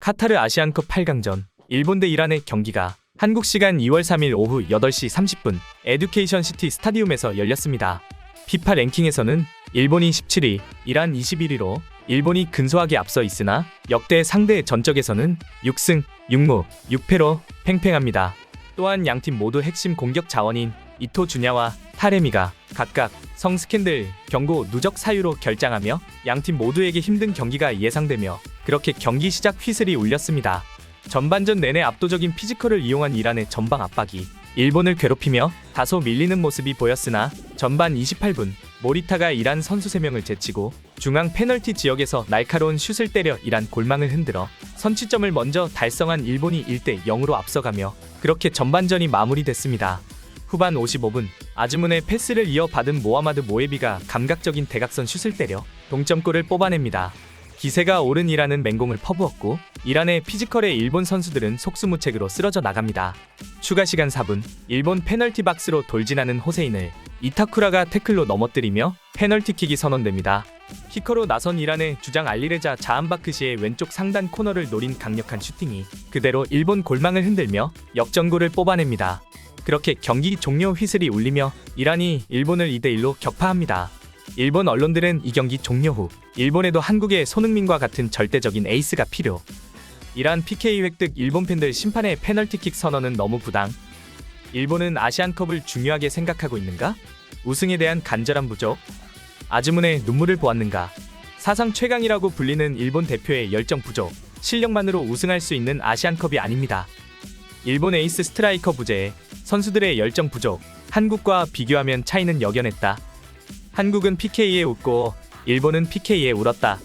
카타르 아시안컵 8강전 일본 대 이란의 경기가 한국 시간 2월 3일 오후 8시 30분 에듀케이션 시티 스타디움에서 열렸습니다. 피파 랭킹에서는 일본이 17위, 이란 21위로 일본이 근소하게 앞서 있으나 역대 상대 전적에서는 6승 6무 6패로 팽팽합니다. 또한 양팀 모두 핵심 공격 자원인 이토 주냐와 타레미가 각각 성 스캔들, 경고, 누적 사유로 결장하며 양팀 모두에게 힘든 경기가 예상되며 그렇게 경기 시작 휘슬이 울렸습니다. 전반전 내내 압도적인 피지컬을 이용한 이란의 전방 압박이 일본을 괴롭히며 다소 밀리는 모습이 보였으나 전반 28분 모리타가 이란 선수 3명을 제치고 중앙 페널티 지역에서 날카로운 슛을 때려 이란 골망을 흔들어 선취점을 먼저 달성한 일본이 1대 0으로 앞서가며 그렇게 전반전이 마무리됐습니다. 후반 55분 아즈문의 패스를 이어받은 모하마드 모에비가 감각적인 대각선 슛을 때려 동점골을 뽑아냅니다. 기세가 오른 이란은 맹공을 퍼부었고 이란의 피지컬에 일본 선수들은 속수무책으로 쓰러져 나갑니다. 추가 시간 4분 일본 페널티 박스로 돌진하는 호세인을 이타쿠라가 태클로 넘어뜨리며 페널티킥이 선언됩니다. 키커로 나선 이란의 주장 알리레자 자한바크시의 왼쪽 상단 코너를 노린 강력한 슈팅이 그대로 일본 골망을 흔들며 역전골을 뽑아냅니다. 그렇게 경기 종료 휘슬이 울리며 이란이 일본을 2대1로 격파합니다. 일본 언론들은 이 경기 종료 후 일본에도 한국의 손흥민과 같은 절대적인 에이스가 필요. 이란 PK 획득 일본 팬들 심판의 페널티킥 선언은 너무 부당. 일본은 아시안컵을 중요하게 생각하고 있는가? 우승에 대한 간절한 부족. 아즈문의 눈물을 보았는가? 사상 최강이라고 불리는 일본 대표의 열정 부족. 실력만으로 우승할 수 있는 아시안컵이 아닙니다. 일본 에이스 스트라이커 부재에 선수들의 열정 부족. 한국과 비교하면 차이는 역연했다. 한국은 PK에 웃고 일본은 PK에 울었다.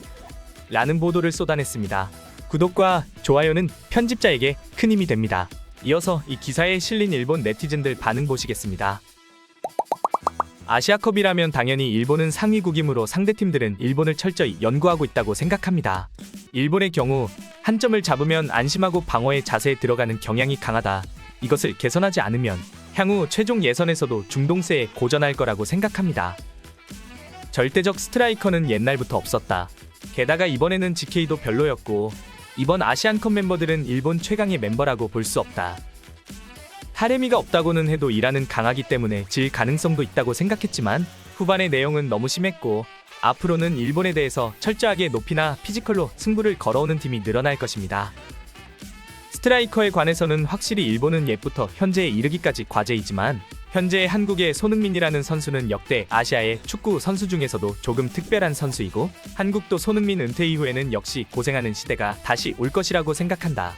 라는 보도를 쏟아냈습니다. 구독과 좋아요는 편집자에게 큰 힘이 됩니다. 이어서 이 기사에 실린 일본 네티즌들 반응 보시겠습니다. 아시아컵이라면 당연히 일본은 상위국이므로 상대팀들은 일본을 철저히 연구하고 있다고 생각합니다. 일본의 경우 한 점을 잡으면 안심하고 방어의 자세에 들어가는 경향이 강하다. 이것을 개선하지 않으면 향후 최종 예선에서도 중동세에 고전할 거라고 생각합니다. 절대적 스트라이커는 옛날부터 없었다. 게다가 이번에는 GK도 별로였고 이번 아시안컵 멤버들은 일본 최강의 멤버라고 볼 수 없다. 타레미가 없다고는 해도 이란은 강하기 때문에 질 가능성도 있다고 생각했지만 후반의 내용은 너무 심했고 앞으로는 일본에 대해서 철저하게 높이나 피지컬로 승부를 걸어오는 팀이 늘어날 것입니다. 스트라이커에 관해서는 확실히 일본은 옛부터 현재에 이르기까지 과제이지만 현재 한국의 손흥민이라는 선수는 역대 아시아의 축구 선수 중에서도 조금 특별한 선수이고 한국도 손흥민 은퇴 이후에는 역시 고생하는 시대가 다시 올 것이라고 생각한다.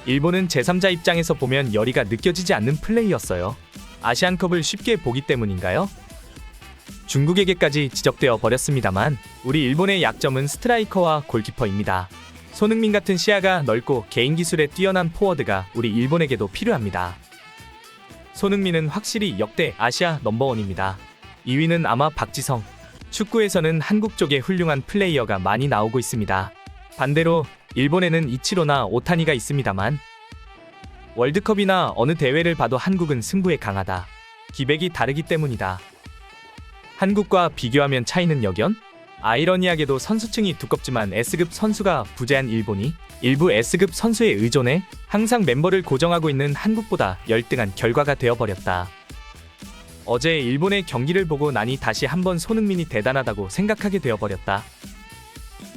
일본은 제3자 입장에서 보면 열의가 느껴지지 않는 플레이였어요. 아시안컵을 쉽게 보기 때문인가요? 중국에게까지 지적되어 버렸습니다만 우리 일본의 약점은 스트라이커와 골키퍼입니다. 손흥민 같은 시야가 넓고 개인 기술에 뛰어난 포워드가 우리 일본에게도 필요합니다. 손흥민은 확실히 역대 아시아 넘버원입니다. 2위는 아마 박지성. 축구에서는 한국 쪽에 훌륭한 플레이어가 많이 나오고 있습니다. 반대로 일본에는 이치로나 오타니가 있습니다만 월드컵이나 어느 대회를 봐도 한국은 승부에 강하다. 기백이 다르기 때문이다. 한국과 비교하면 차이는 역연? 아이러니하게도 선수층이 두껍지만 S급 선수가 부재한 일본이 일부 S급 선수에 의존해 항상 멤버를 고정하고 있는 한국보다 열등한 결과가 되어버렸다. 어제 일본의 경기를 보고 나니 다시 한번 손흥민이 대단하다고 생각하게 되어버렸다.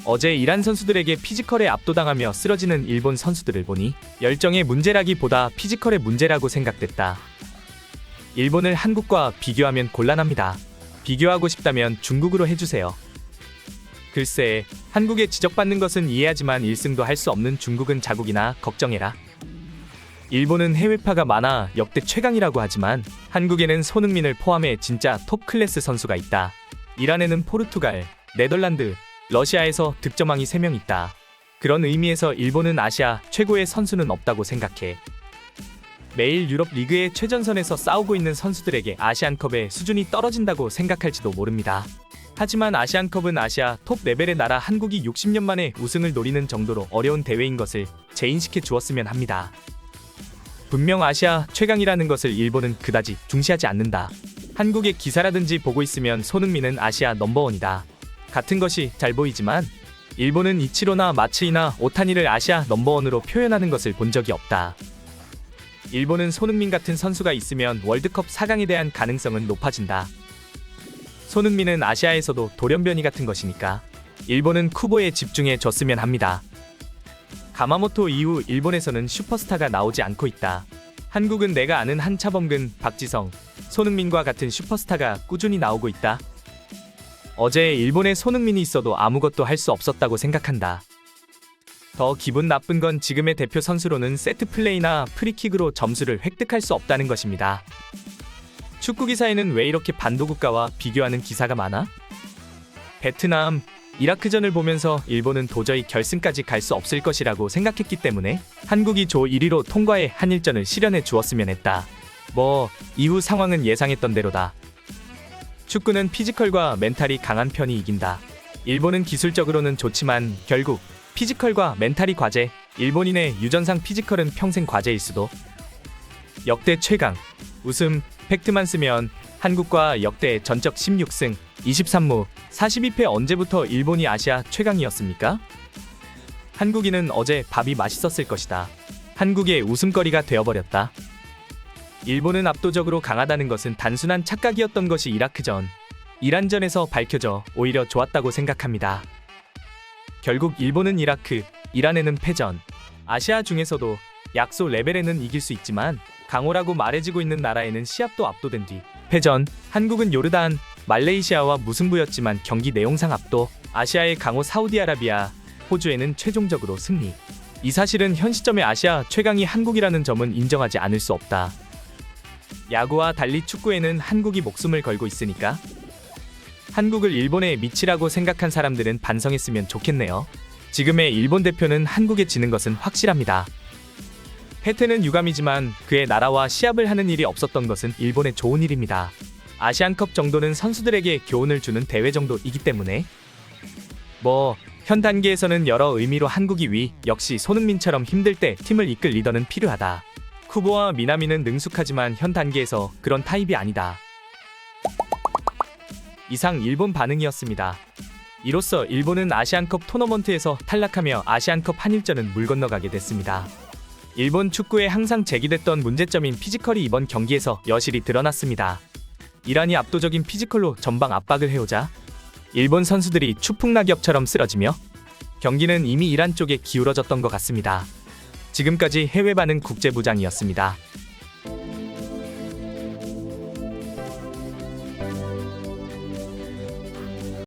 어제 이란 선수들에게 피지컬에 압도당하며 쓰러지는 일본 선수들을 보니 열정의 문제라기보다 피지컬의 문제라고 생각됐다. 일본을 한국과 비교하면 곤란합니다. 비교하고 싶다면 중국으로 해주세요. 글쎄, 한국에 지적받는 것은 이해하지만 1승도 할 수 없는 중국은 자국이나 걱정해라. 일본은 해외파가 많아 역대 최강이라고 하지만 한국에는 손흥민을 포함해 진짜 톱 클래스 선수가 있다. 이란에는 포르투갈, 네덜란드, 러시아에서 득점왕이 3명 있다. 그런 의미에서 일본은 아시아 최고의 선수는 없다고 생각해. 매일 유럽 리그의 최전선에서 싸우고 있는 선수들에게 아시안컵의 수준이 떨어진다고 생각할지도 모릅니다. 하지만 아시안컵은 아시아 톱 레벨의 나라 한국이 60년 만에 우승을 노리는 정도로 어려운 대회인 것을 재인식해 주었으면 합니다. 분명 아시아 최강이라는 것을 일본은 그다지 중시하지 않는다. 한국의 기사라든지 보고 있으면 손흥민은 아시아 넘버원이다. 같은 것이 잘 보이지만 일본은 이치로나 마츠이나 오타니를 아시아 넘버원으로 표현하는 것을 본 적이 없다. 일본은 손흥민 같은 선수가 있으면 월드컵 4강에 대한 가능성은 높아진다. 손흥민은 아시아에서도 돌연변이 같은 것이니까 일본은 쿠보에 집중해 줬으면 합니다. 가마모토 이후 일본에서는 슈퍼스타가 나오지 않고 있다. 한국은 내가 아는 한차범근, 박지성, 손흥민과 같은 슈퍼스타가 꾸준히 나오고 있다. 어제 일본에 손흥민이 있어도 아무것도 할 수 없었다고 생각한다. 더 기분 나쁜 건 지금의 대표 선수로는 세트 플레이나 프리킥으로 점수를 획득할 수 없다는 것입니다. 축구 기사에는 왜 이렇게 반도 국가와 비교하는 기사가 많아? 베트남, 이라크전을 보면서 일본은 도저히 결승까지 갈 수 없을 것이라고 생각했기 때문에 한국이 조 1위로 통과해 한일전을 실현해 주었으면 했다. 이후 상황은 예상했던 대로다. 축구는 피지컬과 멘탈이 강한 편이 이긴다. 일본은 기술적으로는 좋지만 결국 피지컬과 멘탈이 과제, 일본인의 유전상 피지컬은 평생 과제일 수도. 역대 최강, 우승, 팩트만 쓰면 한국과 역대 전적 16승, 23무, 42패 언제부터 일본이 아시아 최강이었습니까? 한국인은 어제 밥이 맛있었을 것이다. 한국의 웃음거리가 되어버렸다. 일본은 압도적으로 강하다는 것은 단순한 착각이었던 것이 이라크전, 이란전에서 밝혀져 오히려 좋았다고 생각합니다. 결국 일본은 이라크, 이란에는 패전, 아시아 중에서도 약소 레벨에는 이길 수 있지만 강호라고 말해지고 있는 나라에는 시합도 압도된 뒤 패전, 한국은 요르단, 말레이시아와 무승부였지만 경기 내용상 압도, 아시아의 강호 사우디아라비아, 호주에는 최종적으로 승리. 이 사실은 현 시점의 아시아 최강이 한국이라는 점은 인정하지 않을 수 없다. 야구와 달리 축구에는 한국이 목숨을 걸고 있으니까 한국을 일본의 미치라고 생각한 사람들은 반성했으면 좋겠네요. 지금의 일본 대표는 한국에 지는 것은 확실합니다. 패태는 유감이지만 그의 나라와 시합을 하는 일이 없었던 것은 일본의 좋은 일입니다. 아시안컵 정도는 선수들에게 교훈을 주는 대회 정도이기 때문에 현 단계에서는 여러 의미로 한국이 위, 역시 손흥민처럼 힘들 때 팀을 이끌 리더는 필요하다. 쿠보와 미나미는 능숙하지만 현 단계에서 그런 타입이 아니다. 이상 일본 반응이었습니다. 이로써 일본은 아시안컵 토너먼트에서 탈락하며 아시안컵 한일전은 물 건너가게 됐습니다. 일본 축구에 항상 제기됐던 문제점인 피지컬이 이번 경기에서 여실히 드러났습니다. 이란이 압도적인 피지컬로 전방 압박을 해오자 일본 선수들이 추풍낙엽처럼 쓰러지며 경기는 이미 이란 쪽에 기울어졌던 것 같습니다. 지금까지 해외 반응 국제부장이었습니다.